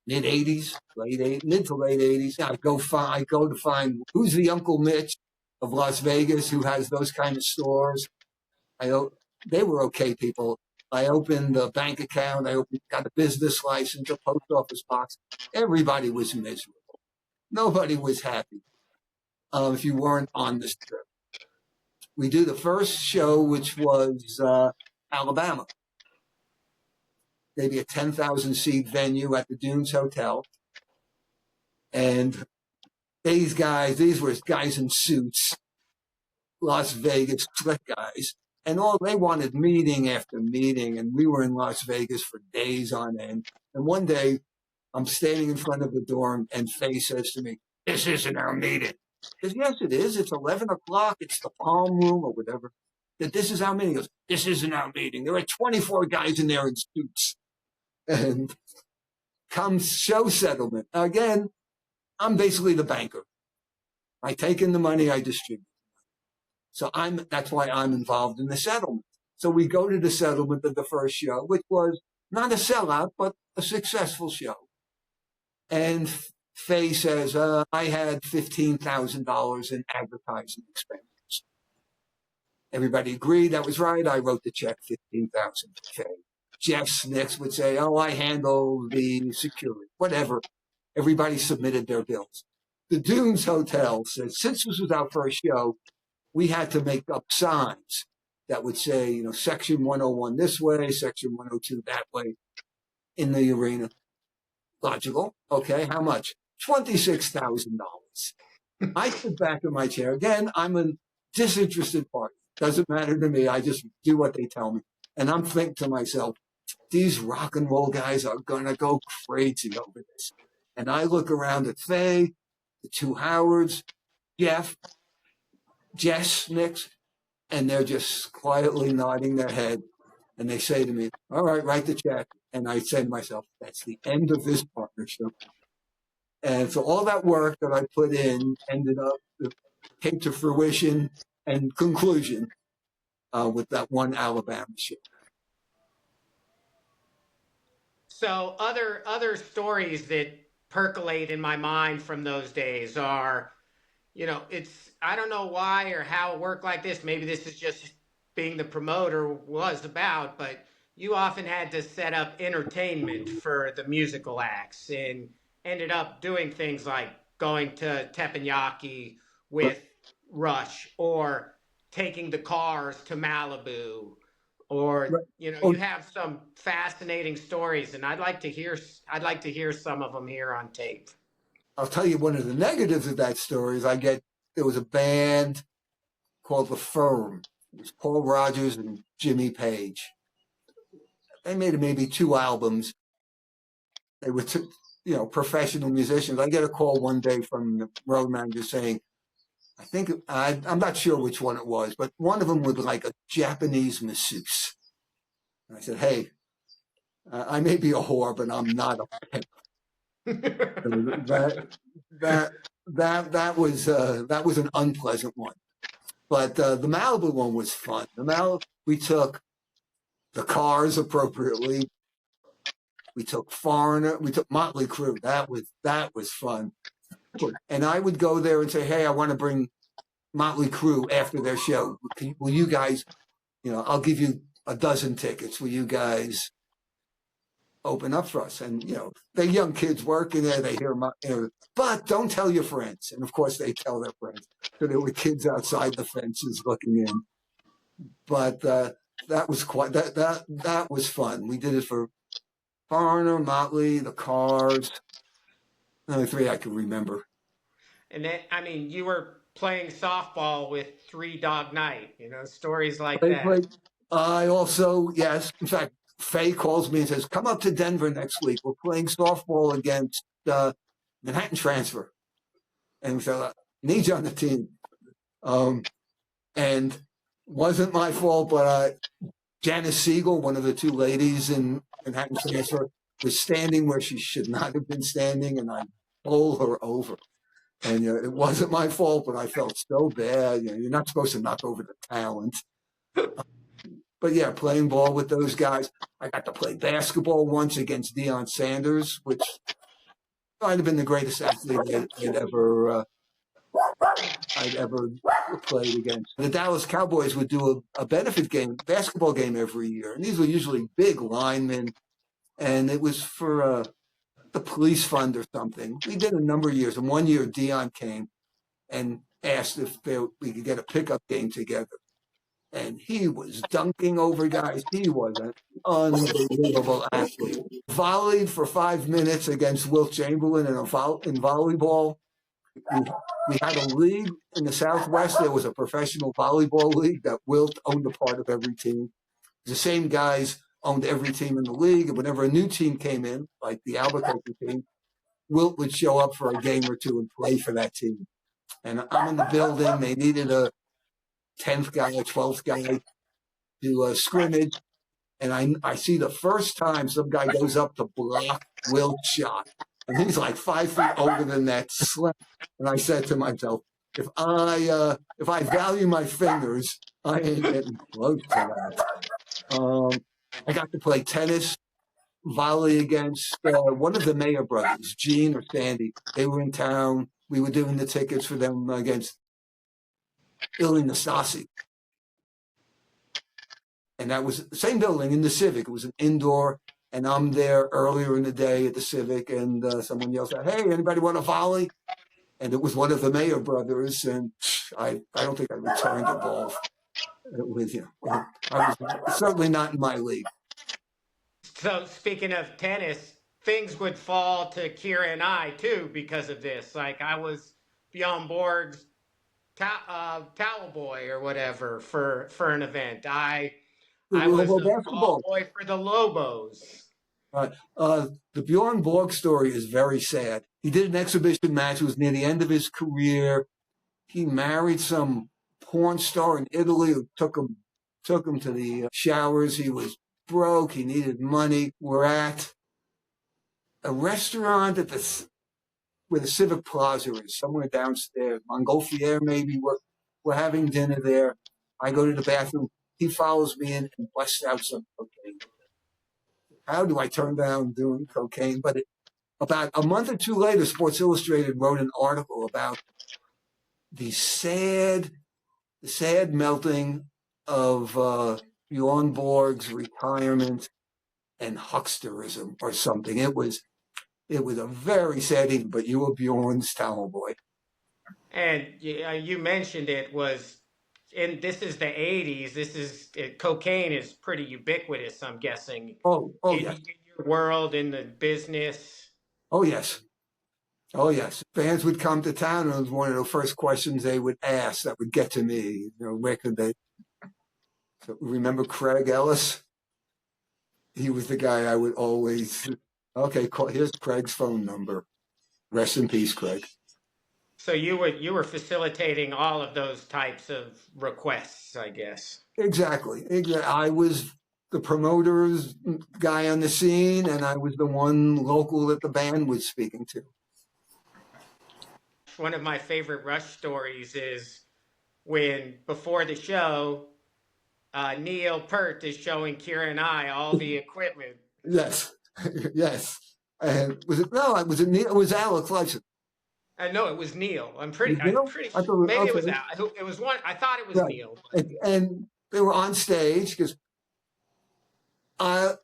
mid-'80s, mid to late 80s. I go to find who's the Uncle Mitch of Las Vegas who has those kind of stores. They were okay people. I opened a bank account. Got a business license, a post office box. Everybody was miserable. Nobody was happy if you weren't on this trip. We do the first show, which was Alabama. Maybe a 10,000 seat venue at the Dunes Hotel. And these were guys in suits, Las Vegas slick guys. And all they wanted meeting after meeting. And we were in Las Vegas for days on end. And one day I'm standing in front of the door and Faye says to me, "This isn't our meeting." I says, "Yes, it is. It's 11 o'clock. It's the palm room or whatever." That "This is our meeting." He goes, "This isn't our meeting. There are 24 guys in there in suits." And comes show settlement. Again, I'm basically the banker. I take in the money, I distribute. So that's why I'm involved in the settlement. So we go to the settlement of the first show, which was not a sellout, but a successful show. And Faye says, I had $15,000 in advertising expenses. Everybody agreed that was right. I wrote the check, $15,000 for Faye. Jeff Snicks would say, "Oh, I handle the security," whatever. Everybody submitted their bills. The Dunes Hotel said, since this was our first show, we had to make up signs that would say, section 101 this way, section 102 that way in the arena. Logical. Okay, how much? $26,000. I sit back in my chair. Again, I'm a disinterested party. Doesn't matter to me. I just do what they tell me. And I'm thinking to myself, these rock and roll guys are going to go crazy over this. And I look around at Faye, the two Howards, Jeff, Jess, Nix, and they're just quietly nodding their head. And they say to me, "All right, write the check." And I say to myself, that's the end of this partnership. And so all that work that I put in came to fruition and conclusion with that one Alabama show. So other stories that percolate in my mind from those days are, it's I don't know why or how it worked like this. Maybe this is just being the promoter was about, but you often had to set up entertainment for the musical acts and ended up doing things like going to teppanyaki with Rush or taking the cars to Malibu or you have some fascinating stories and I'd like to hear some of them here on tape. I'll tell you one of the negatives of that story is there was a band called The Firm. It was Paul Rogers and Jimmy Page. They made maybe 2 albums. They were, professional musicians. I get a call one day from the road manager saying, I'm not sure which one it was, but one of them was like a Japanese masseuse. And I said, "Hey, I may be a whore, but I'm not a pimp." that was an unpleasant one. But the Malibu one was fun. We took the Cars appropriately. We took Foreigner. We took Motley Crue. That was fun. And I would go there and say, "Hey, I want to bring Motley Crue after their show. Will you guys, I'll give you a dozen tickets. Will you guys open up for us?" And, they're young kids working there. They hear, but don't tell your friends. And of course they tell their friends. So there were kids outside the fences looking in. But that was fun. We did it for Foreigner, Motley, the Cars. Only 3 I can remember. And then, you were playing softball with Three Dog Night, stories like that. I also, yes. In fact, Faye calls me and says, "Come up to Denver next week. We're playing softball against Manhattan Transfer." And we said, "Need you on the team." And wasn't my fault, but Janice Siegel, one of the 2 ladies in Manhattan Transfer, was standing where she should not have been standing, and I bowled her over. And it wasn't my fault, but I felt so bad. You're not supposed to knock over the talent. But yeah, playing ball with those guys. I got to play basketball once against Deion Sanders, which might have been the greatest athlete I'd ever played against. The Dallas Cowboys would do a benefit basketball game every year. And these were usually big linemen. And it was for the police fund or something. We did a number of years. And one year Deion came and asked if we could get a pickup game together. And he was dunking over guys. He was an unbelievable athlete. Volleyed for 5 minutes against Wilt Chamberlain in volleyball. We, we had a league in the Southwest. There was a professional volleyball league that Wilt owned a part of every team. The same guys owned every team in the league. And whenever a new team came in, like the Albuquerque team, Wilt would show up for a game or two and play for that team. And I'm in the building. They needed a 10th guy, a 12th guy to scrimmage. And I see the first time some guy goes up to block Wilt's shot. And he's like 5 feet older than that slim. And I said to myself, if I value my fingers, I ain't getting close to that. I got to play tennis, volley against one of the Mayer brothers, Gene or Sandy. They were in town. We were doing the tickets for them against Illy Nastasi. And that was the same building in the Civic. It was an indoor, and I'm there earlier in the day at the Civic, and someone yells out, "Hey, anybody want to volley?" And it was one of the Mayer brothers, and I don't think I returned the ball with you. I was certainly not in my league. So speaking of tennis, things would fall to Kira and I too because of this. Like I was Bjorn Borg's towel boy or whatever for an event. The I was Lobo a ball basketball. boy for the Lobos. The Bjorn Borg story is very sad. He did an exhibition match. It was near the end of his career. He married some porn star in Italy who took him to the showers. He was broke. He needed money. We're at a restaurant where the Civic Plaza is, somewhere downstairs. Montgolfier, maybe. We're having dinner there. I go to the bathroom. He follows me in and busts out some cocaine. How do I turn down doing cocaine? But about a month or two later, Sports Illustrated wrote an article about the sad melting of Bjorn Borg's retirement and hucksterism or something. It was a very sad evening, but you were Bjorn's towel boy. And you mentioned it was, and this is the 80s. Cocaine is pretty ubiquitous, I'm guessing. Oh yes. In your world, in the business. Oh yes. Oh yes. Fans would come to town, and it was one of the first questions they would ask that would get to me. Where could they? So, remember Craig Ellis? He was the guy I would always. Okay, here's Craig's phone number. Rest in peace, Craig. So you were facilitating all of those types of requests, I guess. Exactly. I was the promoter's guy on the scene, and I was the one local that the band was speaking to. One of my favorite Rush stories is when, before the show, Neil Peart is showing Kira and I all the equipment. Yes, yes. And was it? No, was it Neil? It was Alex Lifeson. No, it was Neil. I'm pretty Maybe it was Al. It was one. I thought it was right. Neil. And they were on stage because I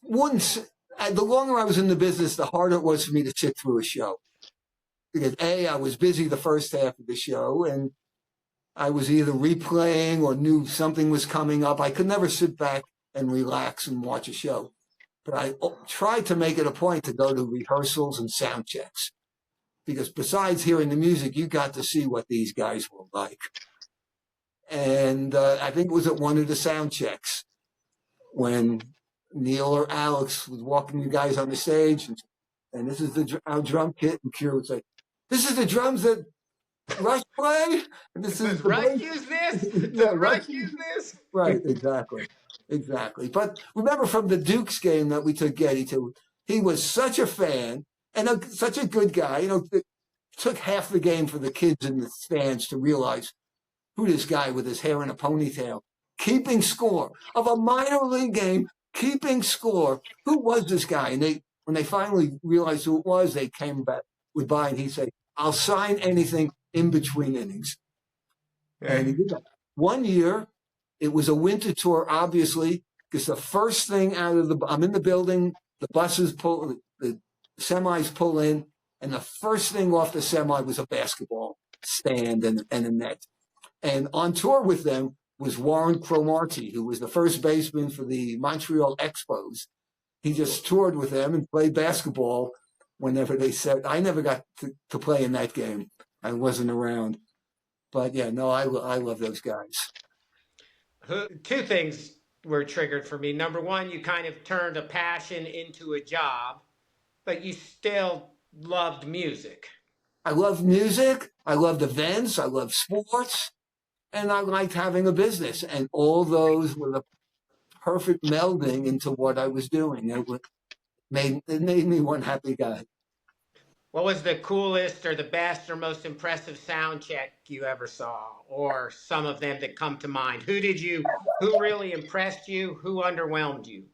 wouldn't. The longer I was in the business, the harder it was for me to sit through a show. Because I was busy the first half of the show, and I was either replaying or knew something was coming up. I could never sit back and relax and watch a show. But I tried to make it a point to go to rehearsals and sound checks. Because besides hearing the music, you got to see what these guys were like. And I think it was at one of the sound checks when Neil or Alex was walking you guys on the stage, and this is our drum kit, and Kira would say, "This is the drums that Rush play?" And this is the Rush bass. use this? Yeah, Rush use this? Right, exactly. But remember from the Dukes game that we took Getty to, he was such a fan and such a good guy. It took half the game for the kids in the stands to realize who this guy with his hair in a ponytail, keeping score of a minor league game, keeping score. Who was this guy? And when they finally realized who it was, they came back with by, and he'd say, "I'll sign anything in between innings." Yeah. And he did that. One year, it was a winter tour, obviously, because the first thing I'm in the building, the buses the semis pull in, and the first thing off the semi was a basketball stand and a net. And on tour with them was Warren Cromartie, who was the first baseman for the Montreal Expos. He just toured with them and played basketball whenever they said. I never got to play in that game. I wasn't around. But yeah, no, I love those guys. Two things were triggered for me. Number one, you kind of turned a passion into a job, but you still loved music. I love music. I loved events. I love sports. And I liked having a business. And all those were the perfect melding into what I was doing. It made me one happy guy. What was the coolest or the best or most impressive sound check you ever saw, or some of them that come to mind? Who really impressed you? Who underwhelmed you?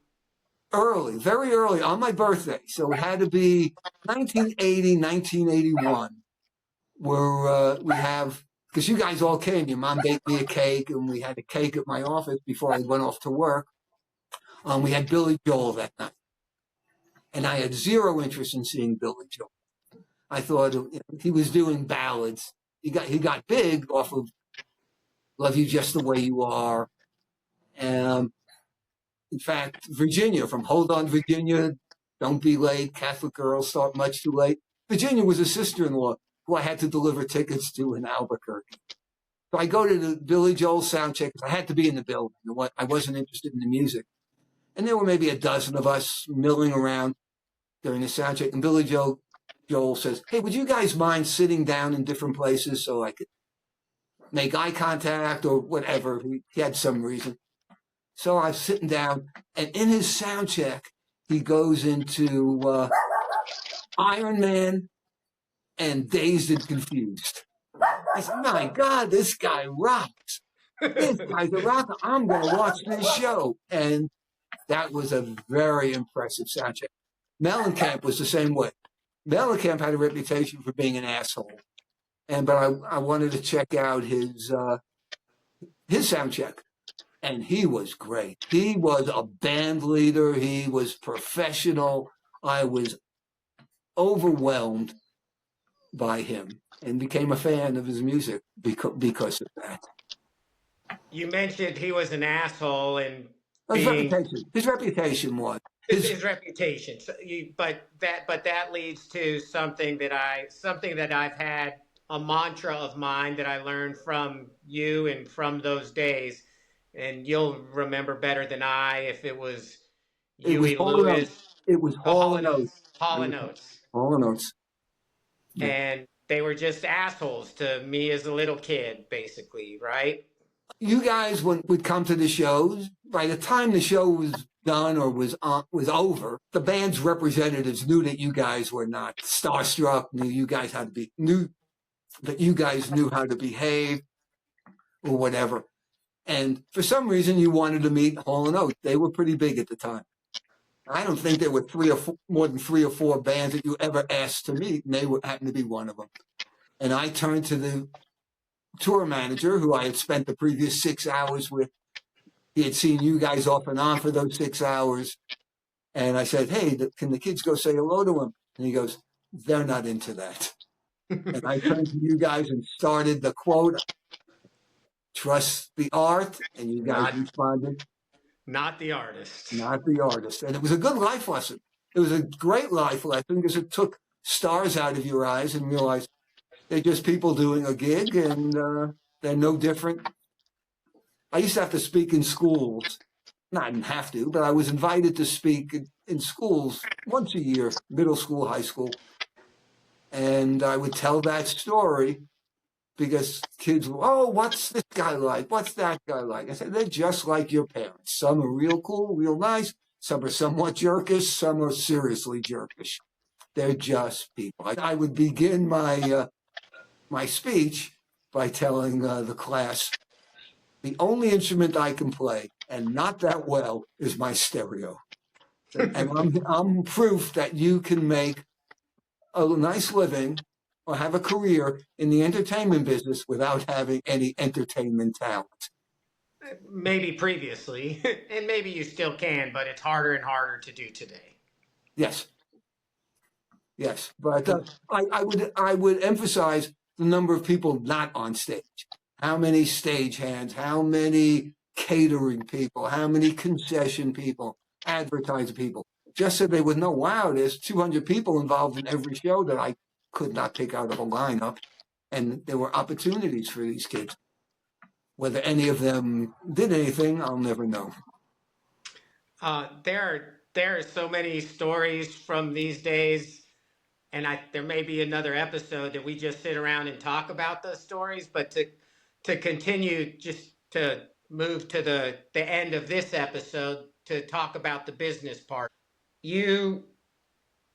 Early, very early on my birthday. So it had to be 1980, 1981, where we have, because you guys all came. Your mom baked me a cake, and we had a cake at my office before I went off to work. We had Billy Joel that night. And I had zero interest in seeing Billy Joel. I thought he was doing ballads. He got big off of "Love You Just the Way You Are." In fact, Virginia, from "Hold On Virginia," "Don't Be Late," "Catholic Girls Start Much Too Late." Virginia was a sister-in-law who I had to deliver tickets to in Albuquerque. So I go to the Billy Joel sound check. I had to be in the building. I wasn't interested in the music. And there were maybe a dozen of us milling around during the sound check. And Joel says, "Hey, would you guys mind sitting down in different places so I could make eye contact or whatever?" He had some reason. So I was sitting down, and in his sound check, he goes into Iron Man and Dazed and Confused. I said, "My God, this guy rocks. This guy's a rocker. I'm going to watch this show." And that was a very impressive sound check. Mellencamp was the same way. Mellencamp had a reputation for being an asshole. But I wanted to check out his sound check. And he was great. He was a band leader. He was professional. I was overwhelmed by him and became a fan of his music because of that. You mentioned he was an asshole and His being reputation. His reputation was his reputation. But that leads to something that I've had a mantra of mine that I learned from you and from those days, and you'll remember better than I if it was it was Huey Hall and Oates. Lewis, It was Hall and Oates. It Hall was and Oates, Hall and Oates. Yeah. and they were just assholes to me as a little kid, basically, right? You guys would come to the shows. By the time the show was done or was over, the band's representatives knew that you guys were not starstruck. Knew that you guys knew how to behave or whatever. And for some reason, you wanted to meet Hall and Oates. They were pretty big at the time. I don't think there were more than three or four bands that you ever asked to meet, and happened to be one of them. And I turned to the tour manager, who I had spent the previous 6 hours with. He had seen you guys off and on for those 6 hours. And I said, "Hey, can the kids go say hello to him?" And he goes, "They're not into that." And I turned to you guys and started the quote, "Trust the art." And you guys not responded, not the artist. "Not the artist." And it was a good life lesson. It was a great life lesson because it took stars out of your eyes and realized they're just people doing a gig, and they're no different. I used to have to speak in schools. No, I didn't have to, but I was invited to speak in schools once a year, middle school, high school. And I would tell that story because kids were, "Oh, what's this guy like? What's that guy like?" I said, "They're just like your parents. Some are real cool, real nice. Some are somewhat jerkish. Some are seriously jerkish. They're just people." I would begin my speech by telling the class, "The only instrument I can play, and not that well, is my stereo. And I'm proof that you can make a nice living or have a career in the entertainment business without having any entertainment talent." Maybe previously, and maybe you still can, but it's harder and harder to do today. Yes, yes. But I would emphasize the number of people not on stage. How many stagehands? How many catering people? How many concession people? Advertising people? Just so they would know, wow, there's 200 people involved in every show that I could not pick out of a lineup. And there were opportunities for these kids. Whether any of them did anything, I'll never know. There are so many stories from these days, and there may be another episode that we just sit around and talk about those stories. But to continue, just to move to the end of this episode to talk about the business part. You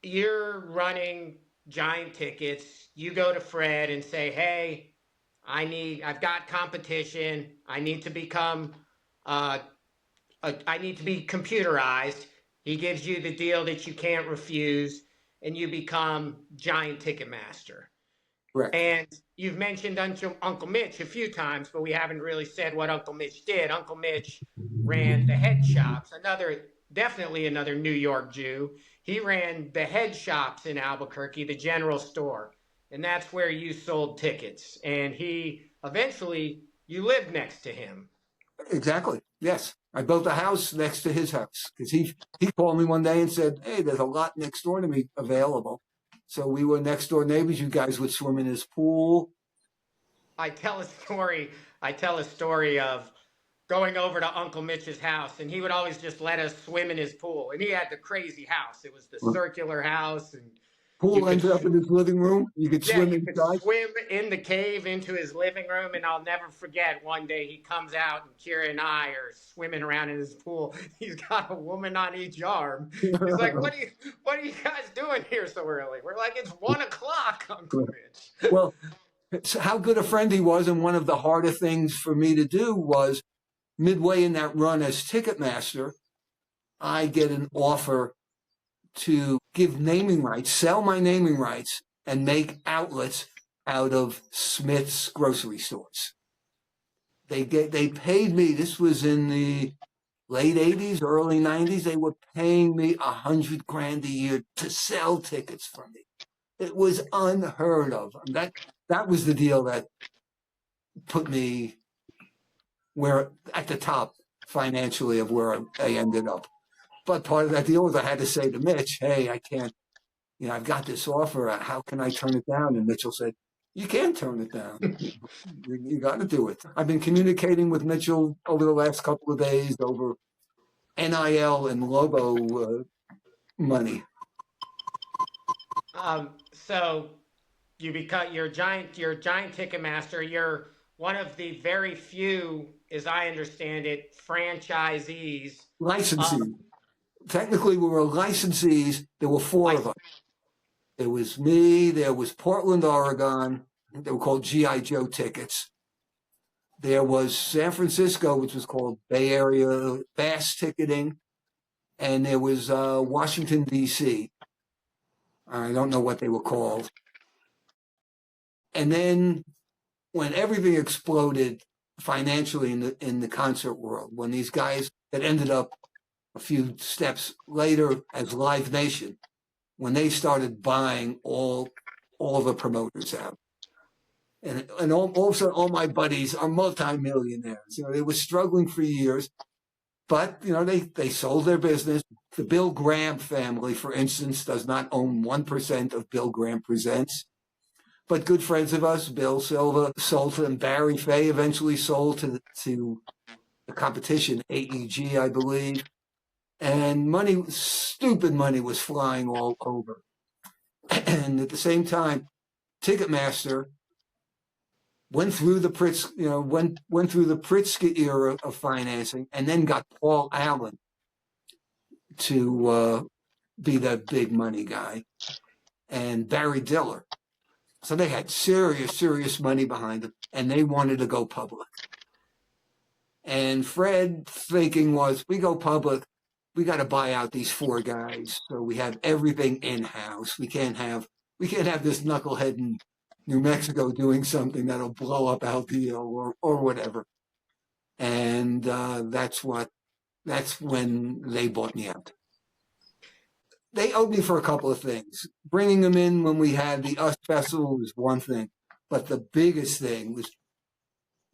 you're running giant tickets. You go to Fred and say, "Hey, I've got competition. I need to become uh, I need to be computerized." He gives you the deal that you can't refuse, and you become giant Ticketmaster. Correct. And you've mentioned Uncle Mitch a few times, but we haven't really said what Uncle Mitch did. Uncle Mitch ran the head shops, definitely another New York Jew. He ran the head shops in Albuquerque, the general store. And that's where you sold tickets. And you lived next to him. Exactly. Yes. I built a house next to his house because he called me one day and said, "Hey, there's a lot next door to me available." So we were next door neighbors. You guys would swim in his pool. I tell a story. I tell a story of going over to Uncle Mitch's house, and he would always just let us swim in his pool. And he had the crazy house. It was the circular house, and you Pool could, ended up in his living room. You could yeah, swim you could inside. swim in the cave into his living room. And I'll never forget one day he comes out, and Kira and I are swimming around in his pool. He's got a woman on each arm. He's like, what are you guys doing here so early?" We're like, "It's 1 o'clock, Uncle Mitch." Well, so how good a friend he was, and one of the harder things for me to do was midway in that run as Ticketmaster, I get an offer to give naming rights, sell my naming rights, and make outlets out of Smith's grocery stores. They paid me. This was in the late '80s, early '90s. They were paying me $100,000 a year to sell tickets for me. It was unheard of. That was the deal that put me where at the top financially of where I ended up. But part of that deal was I had to say to Mitch, "Hey, I can't, I've got this offer. How can I turn it down?" And Mitchell said, "You can turn it down. You got to do it." I've been communicating with Mitchell over the last couple of days over NIL and Lobo money. So you're giant Ticketmaster. You're one of the very few, as I understand it, franchisees. Licensee. Technically, we were licensees. There were four of us. There was me. There was Portland, Oregon. They were called G.I. Joe tickets. There was San Francisco, which was called Bay Area Bass Ticketing. And there was Washington, D.C. I don't know what they were called. And then when everything exploded financially in the concert world, when these guys that ended up a few steps later as Live Nation, when they started buying all the promoters out. And all of a sudden, all my buddies are multimillionaires. They were struggling for years, but, they sold their business. The Bill Graham family, for instance, does not own 1% of Bill Graham Presents. But good friends of us, Bill Silva sold to them. Barry Fay eventually sold to the competition, AEG, I believe. And stupid money was flying all over. And at the same time, Ticketmaster went through the Pritzker era of financing, and then got Paul Allen to be the big money guy, and Barry Diller. So they had serious money behind them, and they wanted to go public. And Fred's thinking was, we go public, we got to buy out these four guys, so we have everything in house. We can't have this knucklehead in New Mexico doing something that'll blow up our deal or whatever. And that's when they bought me out. They owed me for a couple of things. Bringing them in when we had the US Festival was one thing, but the biggest thing was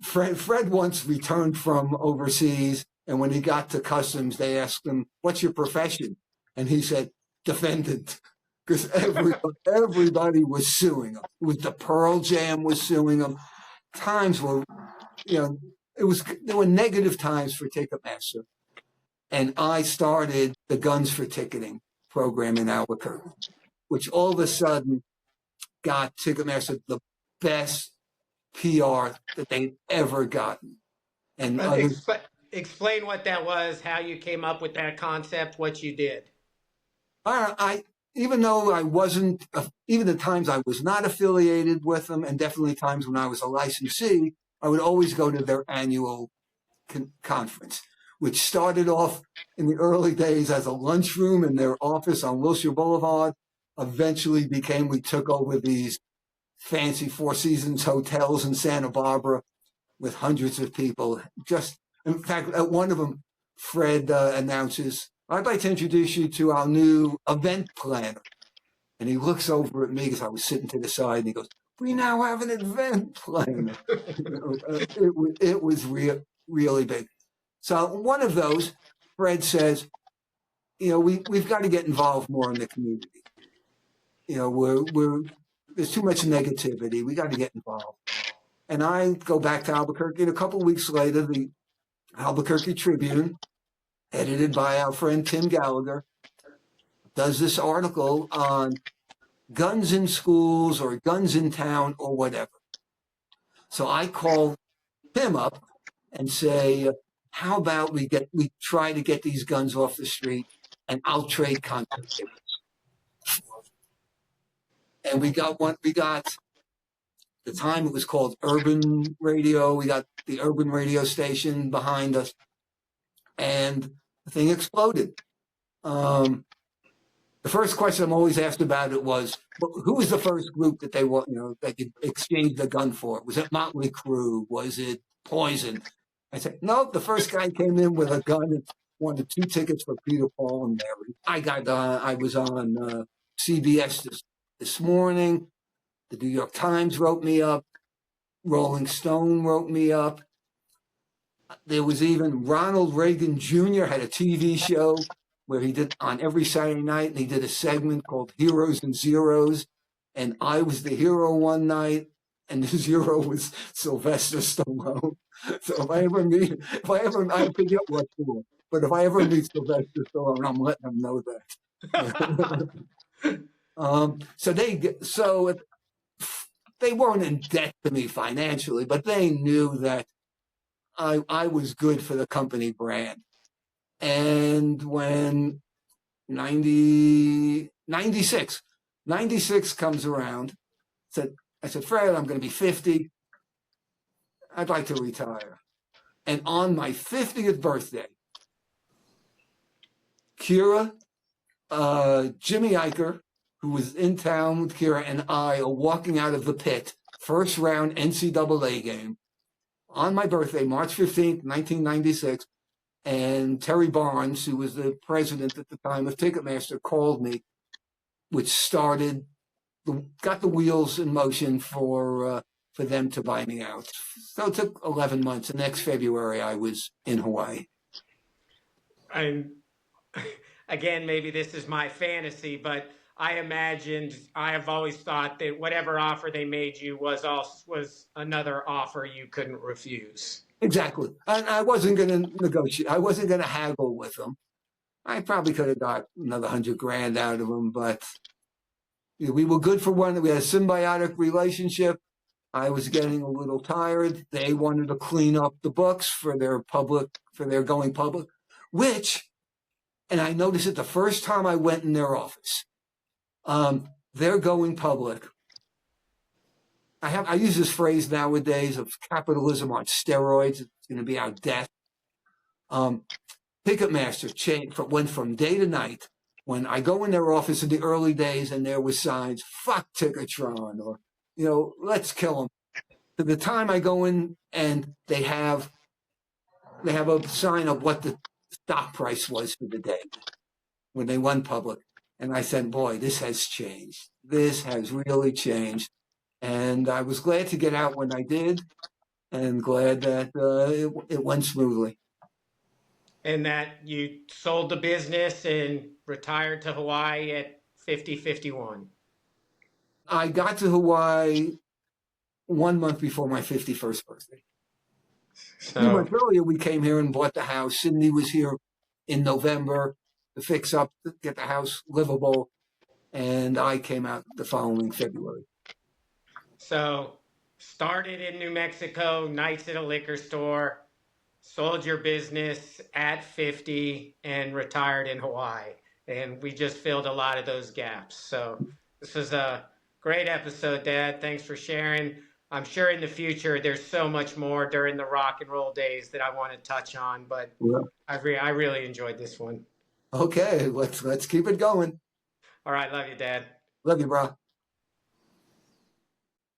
Fred once returned from overseas, and when he got to customs, they asked him, "What's your profession?" And he said, "Defendant." because everybody was suing them. It was the Pearl Jam was suing them. Times were, you know, there were negative times for Ticketmaster, and I started the Guns for Ticketing program in Albuquerque, which all of a sudden got Ticketmaster the best PR that they'd ever gotten. And other, Explain what that was, how you came up with that concept, what you did. I even though I wasn't, even the times I was not affiliated with them, and definitely times when I was a licensee, I would always go to their annual conference, which started off in the early days as a lunchroom in their office on Wilshire Boulevard. Eventually became, we took over these fancy Four Seasons hotels in Santa Barbara with hundreds of people. Just, in fact, at one of them, Fred announces, I'd like to introduce you to our new event planner. And he looks over at me because I was sitting to the side and he goes, we now have an event planner. It was really big. So one of those, Fred says, we've got to get involved more in the community. There's too much negativity. We got to get involved. And I go back to Albuquerque, and a couple of weeks later, the Albuquerque Tribune, edited by our friend Tim Gallagher, does this article on guns in schools or guns in town or whatever. So I call Tim up and say, how about we try to get these guns off the street, and I'll trade concert tickets. And we got the time it was called Urban Radio. We got the Urban Radio station behind us, and the thing exploded. The first question I'm always asked about it was, who was the first group that they want, that you exchanged the gun for? Was it Motley Crue? Was it Poison? I said, no, the first guy came in with a gun and wanted 2 tickets for Peter, Paul, and Mary. I was on CBS this morning. The New York Times wrote me up. Rolling Stone wrote me up. There was even Ronald Reagan Jr. had a TV show where he did on every Saturday night, and he did a segment called Heroes and Zeros. And I was the hero one night, and the zero was Sylvester Stallone. So I forget what for, but if I ever meet Sylvester Stallone, I'm letting them know that. So they weren't in debt to me financially, but they knew that I was good for the company brand. And when 96 comes around, I said, Fred, I'm going to be 50. I'd like to retire. And on my 50th birthday, Kira, Jimmy Iker, who was in town with Kira, and I are walking out of the pit, first round NCAA game, on my birthday, March 15th, 1996. And Terry Barnes, who was the president at the time of Ticketmaster, called me, which got the wheels in motion for them to buy me out. So it took 11 months. And next February, I was in Hawaii. Again, maybe this is my fantasy, but I have always thought that whatever offer they made you was another offer you couldn't refuse. Exactly. And I wasn't going to negotiate. I wasn't going to haggle with them. I probably could have got another $100,000 out of them, but we were good for one. We had a symbiotic relationship. I was getting a little tired. They wanted to clean up the books for their going public, and I noticed it the first time I went in their office. They're going public. I use this phrase nowadays of capitalism on steroids. It's going to be our death. Ticketmaster went from day to night. When I go in their office in the early days and there was signs, fuck Ticketron, or, let's kill them. To the time I go in and they have a sign of what the stock price was for the day when they went public. And I said, boy, this has changed. This has really changed. And I was glad to get out when I did, and glad that it went smoothly. And that you sold the business and retired to Hawaii at 50, 51. I got to Hawaii 1 month before my 51st birthday. A few So, months earlier, we came here and bought the house. Sydney was here in November to fix up, to get the house livable, and I came out the following February. so started in New Mexico, nights at a liquor store, sold your business at 50, and retired in Hawaii. And we just filled a lot of those gaps. So this was a great episode, Dad. Thanks for sharing. I'm sure in the future there's so much more during the rock and roll days that I want to touch on, but Well, I really enjoyed this one. okay, let's keep it going. All right, love you, Dad. Love you, bro.